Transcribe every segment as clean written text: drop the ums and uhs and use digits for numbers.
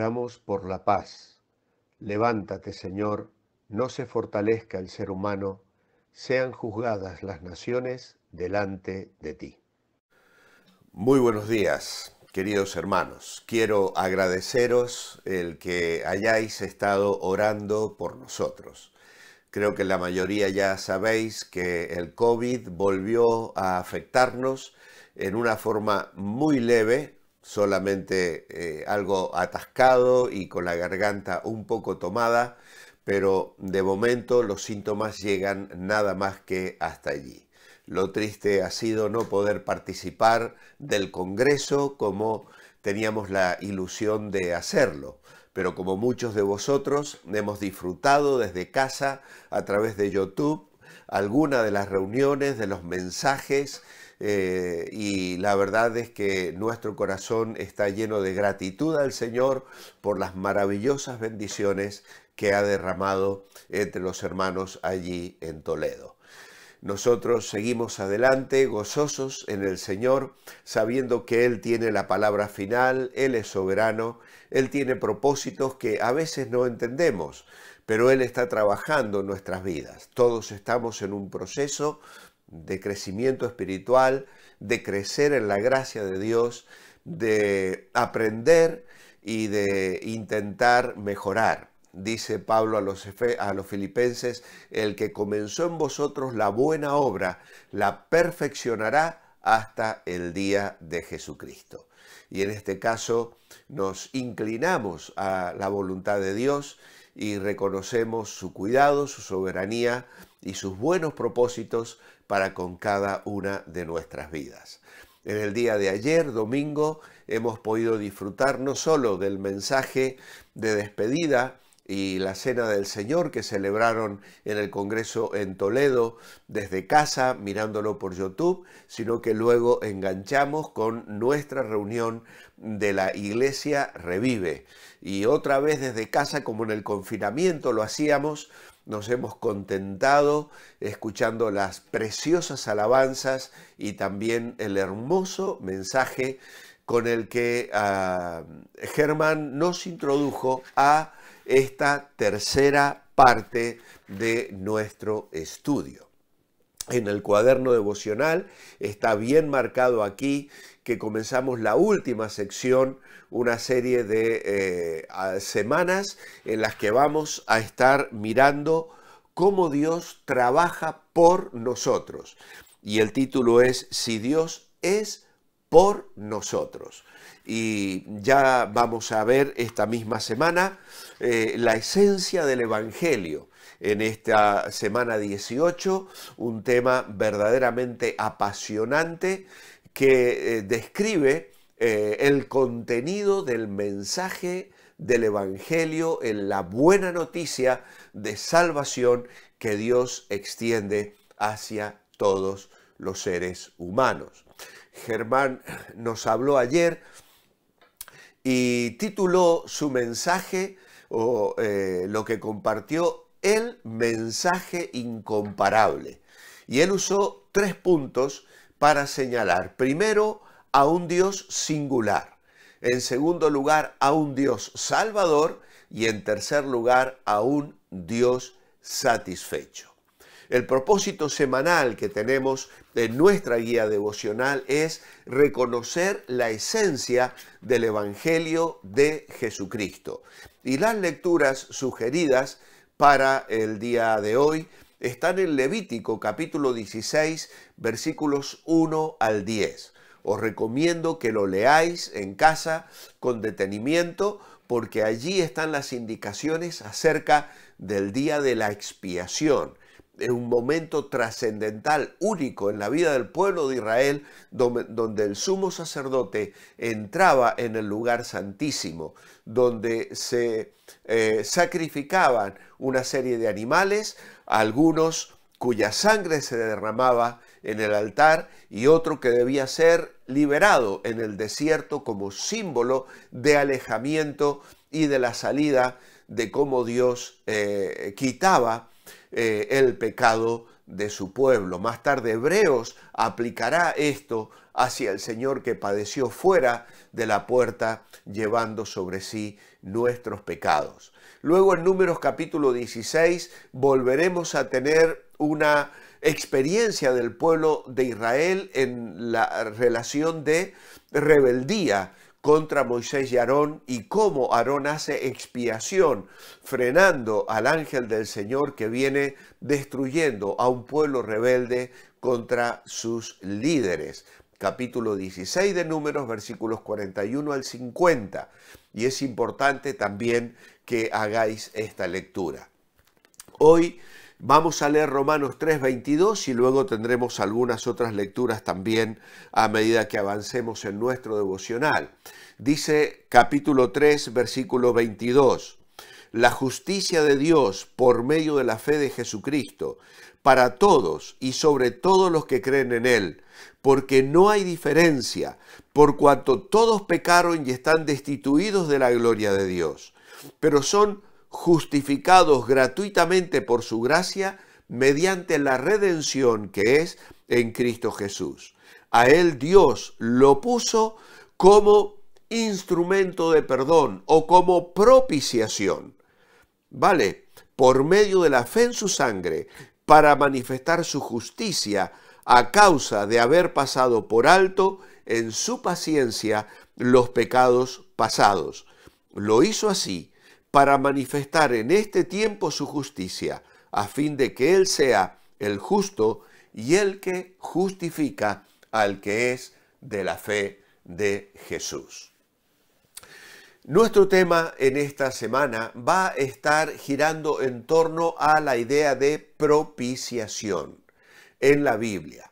Oramos por la paz. Levántate, Señor, no se fortalezca el ser humano, sean juzgadas las naciones delante de ti. Muy buenos días, queridos hermanos. Quiero agradeceros el que hayáis estado orando por nosotros. Creo que la mayoría ya sabéis que el COVID volvió a afectarnos en una forma muy leve, solamente algo atascado y con la garganta un poco tomada, pero de momento los síntomas llegan nada más que hasta allí. Lo triste ha sido no poder participar del Congreso como teníamos la ilusión de hacerlo. Pero como muchos de vosotros, hemos disfrutado desde casa a través de YouTube alguna de las reuniones, de los mensajes, y la verdad es que nuestro corazón está lleno de gratitud al Señor por las maravillosas bendiciones que ha derramado entre los hermanos allí en Toledo. Nosotros seguimos adelante, gozosos en el Señor, sabiendo que Él tiene la palabra final, Él es soberano, Él tiene propósitos que a veces no entendemos, pero Él está trabajando en nuestras vidas. Todos estamos en un proceso de crecimiento espiritual, de crecer en la gracia de Dios, de aprender y de intentar mejorar. Dice Pablo a los filipenses, el que comenzó en vosotros la buena obra, la perfeccionará hasta el día de Jesucristo. Y en este caso nos inclinamos a la voluntad de Dios y reconocemos su cuidado, su soberanía y sus buenos propósitos para con cada una de nuestras vidas. En el día de ayer, domingo, hemos podido disfrutar no solo del mensaje de despedida y la Cena del Señor que celebraron en el Congreso en Toledo desde casa, mirándolo por YouTube, sino que luego enganchamos con nuestra reunión de la Iglesia Revive. Y otra vez desde casa, como en el confinamiento lo hacíamos, nos hemos contentado escuchando las preciosas alabanzas y también el hermoso mensaje con el que Germán nos introdujo a esta tercera parte de nuestro estudio. En el cuaderno devocional está bien marcado aquí que comenzamos la última sección, una serie de semanas en las que vamos a estar mirando cómo Dios trabaja por nosotros. Y el título es Si Dios es por nosotros. Y ya vamos a ver esta misma semana la esencia del Evangelio. En esta semana 18, un tema verdaderamente apasionante que describe el contenido del mensaje del Evangelio en la buena noticia de salvación que Dios extiende hacia todos los seres humanos. Germán nos habló ayer y tituló su mensaje o lo que compartió, el mensaje incomparable. Y él usó 3 puntos para señalar. Primero, a un Dios singular. En segundo lugar, a un Dios salvador. Y en tercer lugar, a un Dios satisfecho. El propósito semanal que tenemos en nuestra guía devocional es reconocer la esencia del Evangelio de Jesucristo. Y las lecturas sugeridas para el día de hoy están en Levítico capítulo 16, versículos 1 al 10. Os recomiendo que lo leáis en casa con detenimiento porque allí están las indicaciones acerca del día de la expiación. Es un momento trascendental, único en la vida del pueblo de Israel, donde el sumo sacerdote entraba en el lugar santísimo, donde se sacrificaban una serie de animales, algunos cuya sangre se derramaba en el altar y otro que debía ser liberado en el desierto como símbolo de alejamiento y de la salida de cómo Dios quitaba el pecado de su pueblo. Más tarde Hebreos aplicará esto hacia el Señor que padeció fuera de la puerta, llevando sobre sí nuestros pecados. Luego en Números capítulo 16 volveremos a tener una experiencia del pueblo de Israel en la relación de rebeldía contra Moisés y Aarón, y cómo Aarón hace expiación, frenando al ángel del Señor que viene destruyendo a un pueblo rebelde contra sus líderes. Capítulo 16 de Números, versículos 41 al 50. Y es importante también que hagáis esta lectura. Hoy vamos a leer Romanos 3:22 y luego tendremos algunas otras lecturas también a medida que avancemos en nuestro devocional. Dice capítulo 3, versículo 22. La justicia de Dios por medio de la fe de Jesucristo, para todos y sobre todos los que creen en Él, porque no hay diferencia, por cuanto todos pecaron y están destituidos de la gloria de Dios, pero son justificados gratuitamente por su gracia mediante la redención que es en Cristo Jesús. A Él Dios lo puso como instrumento de perdón o como propiciación, ¿vale? Por medio de la fe en su sangre, para manifestar su justicia a causa de haber pasado por alto en su paciencia los pecados pasados. Lo hizo así para manifestar en este tiempo su justicia, a fin de que Él sea el justo y el que justifica al que es de la fe de Jesús. Nuestro tema en esta semana va a estar girando en torno a la idea de propiciación en la Biblia,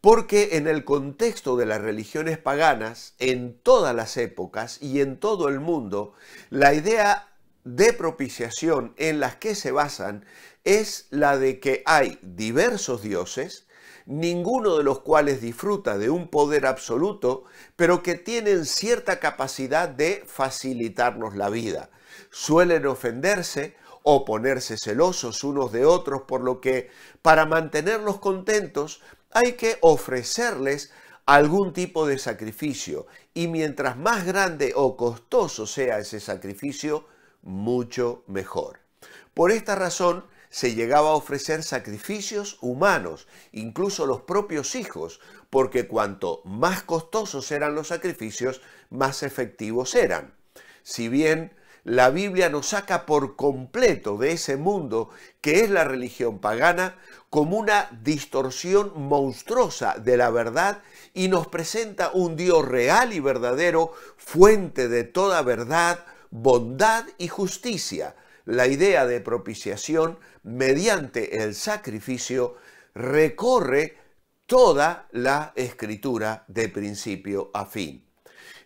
porque en el contexto de las religiones paganas, en todas las épocas y en todo el mundo, la idea de propiciación en las que se basan es la de que hay diversos dioses, ninguno de los cuales disfruta de un poder absoluto, pero que tienen cierta capacidad de facilitarnos la vida. Suelen ofenderse o ponerse celosos unos de otros, por lo que para mantenerlos contentos hay que ofrecerles algún tipo de sacrificio, y mientras más grande o costoso sea ese sacrificio, mucho mejor. Por esta razón, se llegaba a ofrecer sacrificios humanos, incluso los propios hijos, porque cuanto más costosos eran los sacrificios, más efectivos eran. Si bien la Biblia nos saca por completo de ese mundo que es la religión pagana, como una distorsión monstruosa de la verdad, y nos presenta un Dios real y verdadero, fuente de toda verdad, bondad y justicia. La idea de propiciación mediante el sacrificio recorre toda la Escritura de principio a fin.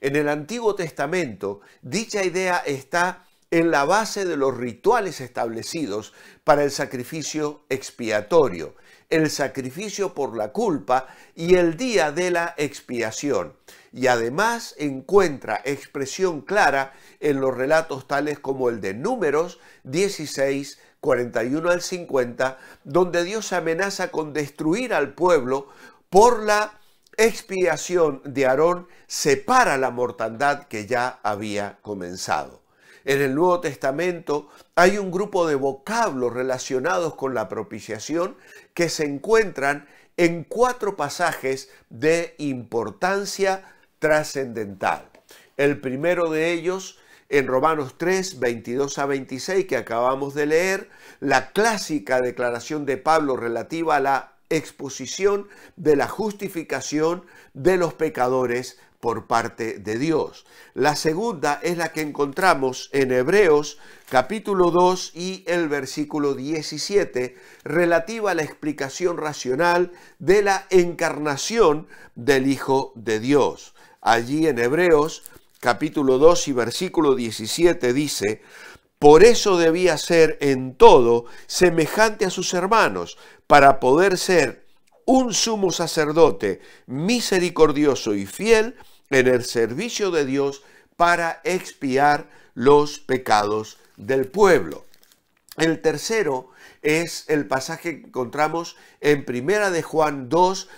En el Antiguo Testamento, dicha idea está en la base de los rituales establecidos para el sacrificio expiatorio, el sacrificio por la culpa y el día de la expiación. Y además encuentra expresión clara en los relatos tales como el de Números 16, 41 al 50, donde Dios amenaza con destruir al pueblo por la expiación de Aarón, separa la mortandad que ya había comenzado. En el Nuevo Testamento hay un grupo de vocablos relacionados con la propiciación que se encuentran en 4 pasajes de importancia trascendental. El primero de ellos, en Romanos 3, 22 a 26, que acabamos de leer, la clásica declaración de Pablo relativa a la exposición de la justificación de los pecadores por parte de Dios. La segunda es la que encontramos en Hebreos capítulo 2 y el versículo 17, relativa a la explicación racional de la encarnación del Hijo de Dios. Allí en Hebreos capítulo 2 y versículo 17 dice: por eso debía ser en todo semejante a sus hermanos, para poder ser un sumo sacerdote misericordioso y fiel en el servicio de Dios para expiar los pecados del pueblo. El tercero es el pasaje que encontramos en Primera de Juan 2,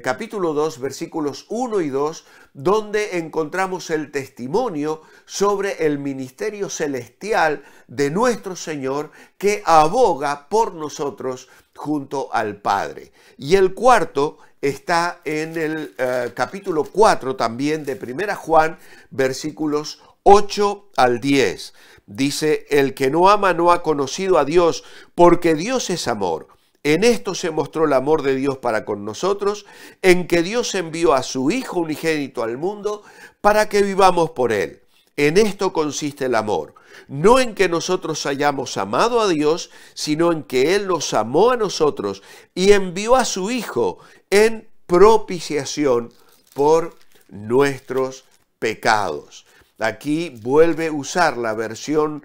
capítulo 2, versículos 1 y 2, donde encontramos el testimonio sobre el ministerio celestial de nuestro Señor que aboga por nosotros junto al Padre. Y el cuarto está en el capítulo 4 también de Primera Juan, versículos 8 al 10. Dice, el que no ama no ha conocido a Dios, porque Dios es amor. En esto se mostró el amor de Dios para con nosotros, en que Dios envió a su Hijo unigénito al mundo para que vivamos por Él. En esto consiste el amor, no en que nosotros hayamos amado a Dios, sino en que Él nos amó a nosotros y envió a su Hijo en propiciación por nuestros pecados. Aquí vuelve a usar la versión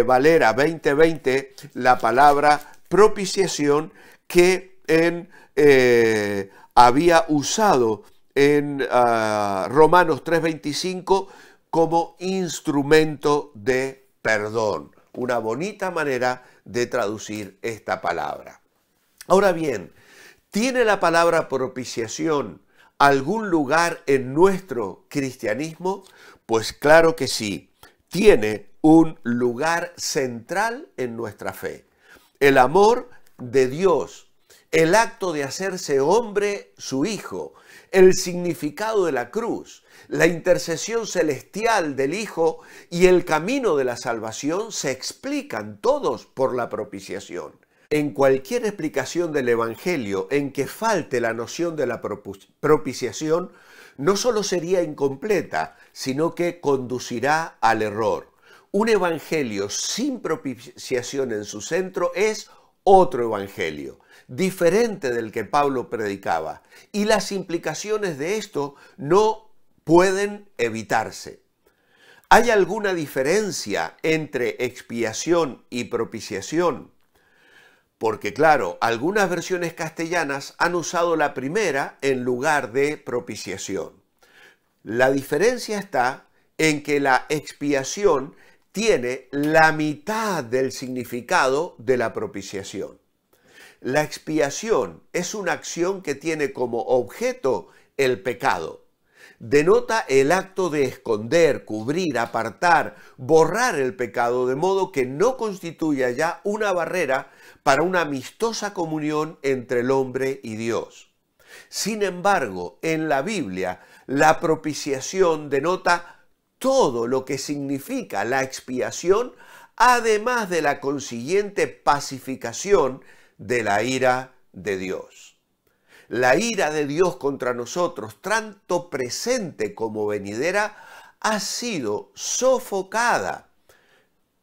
Valera 2020 la palabra propiciación que había usado en Romanos 3:25 como instrumento de perdón. Una bonita manera de traducir esta palabra. Ahora bien, ¿tiene la palabra propiciación algún lugar en nuestro cristianismo? Pues claro que sí, tiene un lugar central en nuestra fe. El amor de Dios, el acto de hacerse hombre su Hijo, el significado de la cruz, la intercesión celestial del Hijo y el camino de la salvación se explican todos por la propiciación. En cualquier explicación del Evangelio en que falte la noción de la propiciación, no solo sería incompleta, sino que conducirá al error. Un evangelio sin propiciación en su centro es otro evangelio, diferente del que Pablo predicaba, y las implicaciones de esto no pueden evitarse. ¿Hay alguna diferencia entre expiación y propiciación? Porque claro, algunas versiones castellanas han usado la primera en lugar de propiciación. La diferencia está en que la expiación tiene la mitad del significado de la propiciación. La expiación es una acción que tiene como objeto el pecado. Denota el acto de esconder, cubrir, apartar, borrar el pecado, de modo que no constituya ya una barrera para una amistosa comunión entre el hombre y Dios. Sin embargo, en la Biblia, la propiciación denota todo lo que significa la expiación, además de la consiguiente pacificación de la ira de Dios. La ira de Dios contra nosotros, tanto presente como venidera, ha sido sofocada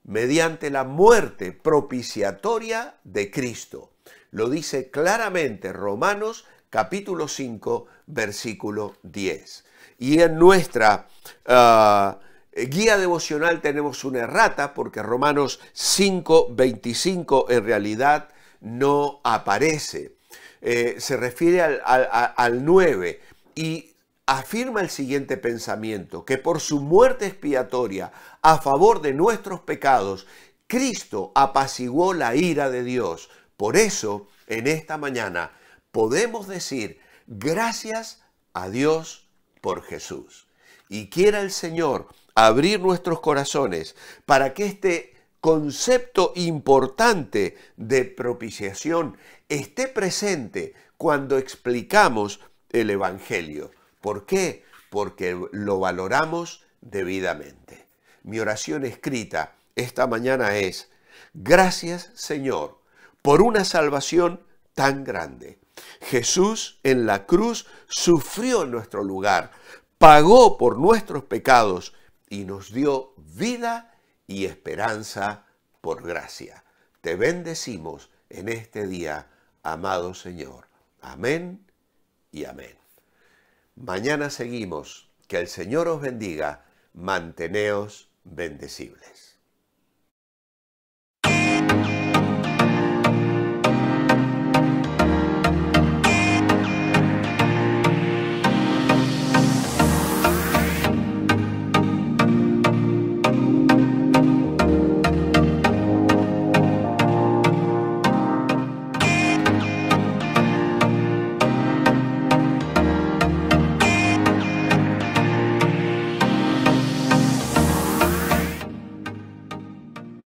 mediante la muerte propiciatoria de Cristo. Lo dice claramente Romanos capítulo 5, versículo 10. Y en nuestra guía devocional tenemos una errata porque Romanos 5, 25 en realidad no aparece. Se refiere al 9 y afirma el siguiente pensamiento, que por su muerte expiatoria a favor de nuestros pecados, Cristo apaciguó la ira de Dios. Por eso, en esta mañana, podemos decir gracias a Dios por Jesús. Y quiera el Señor abrir nuestros corazones para que este concepto importante de propiciación esté presente cuando explicamos el Evangelio. ¿Por qué? Porque lo valoramos debidamente. Mi oración escrita esta mañana es: gracias, Señor, por una salvación tan grande. Jesús en la cruz sufrió en nuestro lugar, pagó por nuestros pecados y nos dio vida y esperanza por gracia. Te bendecimos en este día, amado Señor. Amén y amén. Mañana seguimos. Que el Señor os bendiga. Manteneos bendecibles.